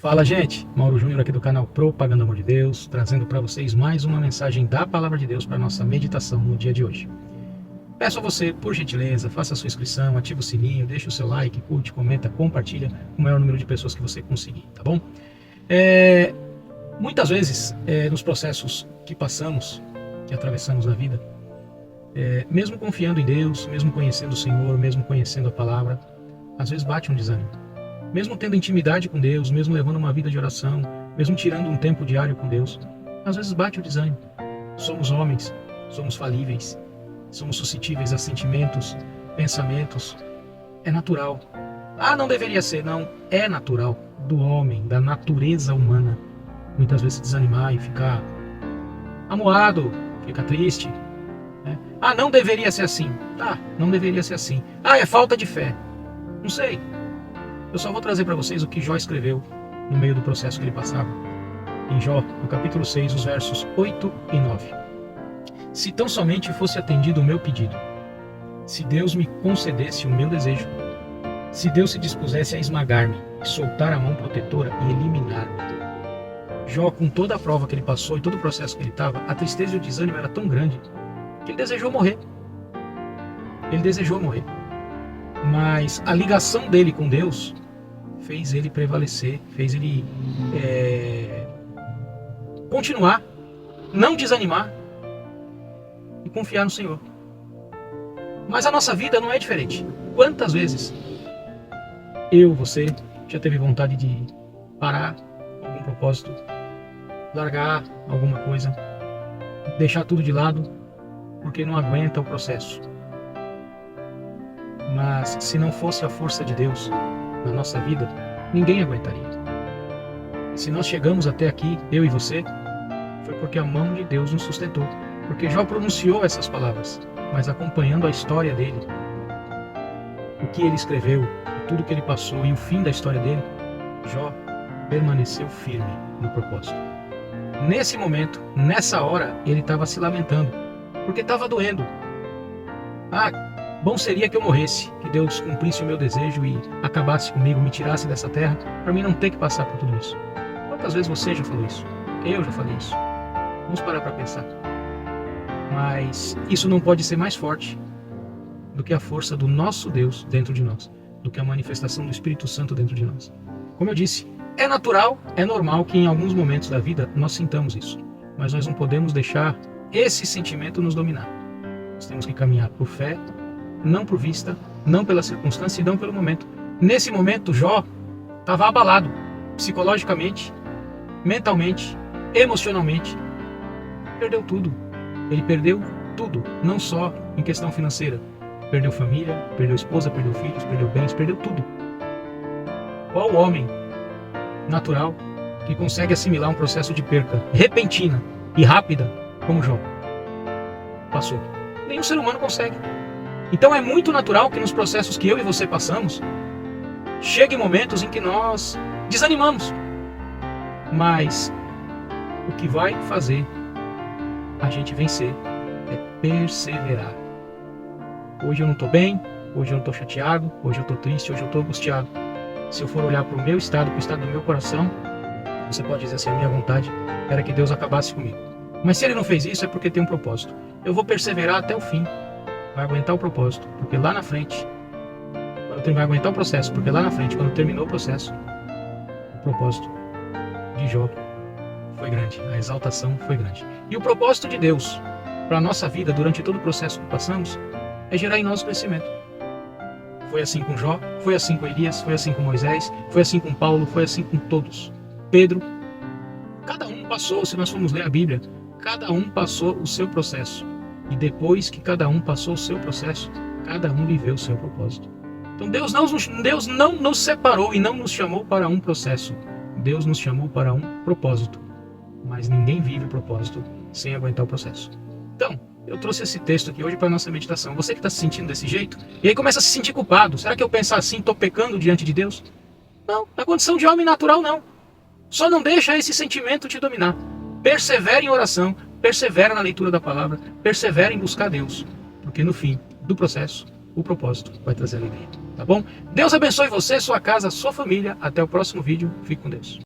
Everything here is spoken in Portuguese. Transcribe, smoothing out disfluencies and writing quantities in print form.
Fala, gente, Mauro Júnior aqui do canal Propaganda Amor de Deus, trazendo para vocês mais uma mensagem da Palavra de Deus para nossa meditação no dia de hoje. Peço a você, por gentileza, faça a sua inscrição, ative o sininho, deixe o seu like, curte, comenta, compartilha com o maior número de pessoas que você conseguir, tá bom? Muitas vezes, nos processos que passamos, que atravessamos na vida, mesmo confiando em Deus, mesmo conhecendo o Senhor, mesmo conhecendo a Palavra, às vezes bate um desânimo. Mesmo tendo intimidade com Deus, mesmo levando uma vida de oração, mesmo tirando um tempo diário com Deus, às vezes bate o desânimo. Somos homens, somos falíveis, somos suscetíveis a sentimentos, pensamentos. É natural. Ah, não deveria ser, não. É natural do homem, da natureza humana, muitas vezes se desanimar e ficar amuado, ficar triste. Né? Ah, não deveria ser assim. Tá, não deveria ser assim. Ah, é falta de fé. Não sei. Eu só vou trazer para vocês o que Jó escreveu no meio do processo que ele passava. Em Jó, no capítulo 6, os versos 8 e 9. Se tão somente fosse atendido o meu pedido, se Deus me concedesse o meu desejo, se Deus se dispusesse a esmagar-me, soltar a mão protetora e eliminar-me. Jó, com toda a prova que ele passou e todo o processo que ele estava, a tristeza e o desânimo era tão grande que ele desejou morrer. Ele desejou morrer. Mas a ligação dele com Deus fez ele prevalecer, fez ele continuar, não desanimar e confiar no Senhor. Mas a nossa vida não é diferente. Quantas vezes você já teve vontade de parar algum propósito, largar alguma coisa, deixar tudo de lado porque não aguenta o processo? Mas se não fosse a força de Deus na nossa vida, ninguém aguentaria. Se nós chegamos até aqui, eu e você, foi porque a mão de Deus nos sustentou. Porque Jó pronunciou essas palavras, mas acompanhando a história dele, o que ele escreveu, tudo que ele passou e o fim da história dele, Jó permaneceu firme no propósito. Nesse momento, nessa hora, ele estava se lamentando, porque estava doendo. Bom seria que eu morresse, que Deus cumprisse o meu desejo e acabasse comigo, me tirasse dessa terra, para mim não ter que passar por tudo isso. Quantas vezes você já falou isso? Eu já falei isso. Vamos parar para pensar. Mas isso não pode ser mais forte do que a força do nosso Deus dentro de nós, do que a manifestação do Espírito Santo dentro de nós. Como eu disse, é natural, é normal que em alguns momentos da vida nós sintamos isso, mas nós não podemos deixar esse sentimento nos dominar. Nós temos que caminhar por fé, não por vista, não pela circunstância e não pelo momento. Nesse momento, Jó estava abalado, psicologicamente, mentalmente, emocionalmente. Perdeu tudo. Ele perdeu tudo, não só em questão financeira. Perdeu família, perdeu esposa, perdeu filhos, perdeu bens, perdeu tudo. Qual homem natural que consegue assimilar um processo de perca repentina e rápida como Jó passou? Nenhum ser humano consegue. Então é muito natural que nos processos que eu e você passamos, cheguem momentos em que nós desanimamos. Mas o que vai fazer a gente vencer é perseverar. Hoje eu não estou bem, hoje eu não estou chateado, hoje eu estou triste, hoje eu estou angustiado. Se eu for olhar para o meu estado, para o estado do meu coração, você pode dizer assim, a minha vontade era que Deus acabasse comigo. Mas se Ele não fez isso é porque tem um propósito. Eu vou perseverar até o fim. Vai aguentar o propósito, porque lá na frente, vai aguentar o processo, porque lá na frente, quando terminou o processo, o propósito de Jó foi grande, a exaltação foi grande. E o propósito de Deus para a nossa vida, durante todo o processo que passamos, é gerar em nós crescimento. Foi assim com Jó, foi assim com Elias, foi assim com Moisés, foi assim com Paulo, foi assim com todos. Pedro, cada um passou, se nós formos ler a Bíblia, cada um passou o seu processo. E depois que cada um passou o seu processo, cada um viveu o seu propósito. Então Deus não nos separou e não nos chamou para um processo. Deus nos chamou para um propósito. Mas ninguém vive o propósito sem aguentar o processo. Então, eu trouxe esse texto aqui hoje para a nossa meditação. Você que está se sentindo desse jeito, e aí começa a se sentir culpado. Será que eu pensar assim, estou pecando diante de Deus? Não, na condição de homem natural não. Só não deixa esse sentimento te dominar. Persevere em oração. Persevera na leitura da palavra, persevera em buscar Deus, porque no fim do processo, o propósito vai trazer alegria, tá bom? Deus abençoe você, sua casa, sua família. Até o próximo vídeo. Fique com Deus.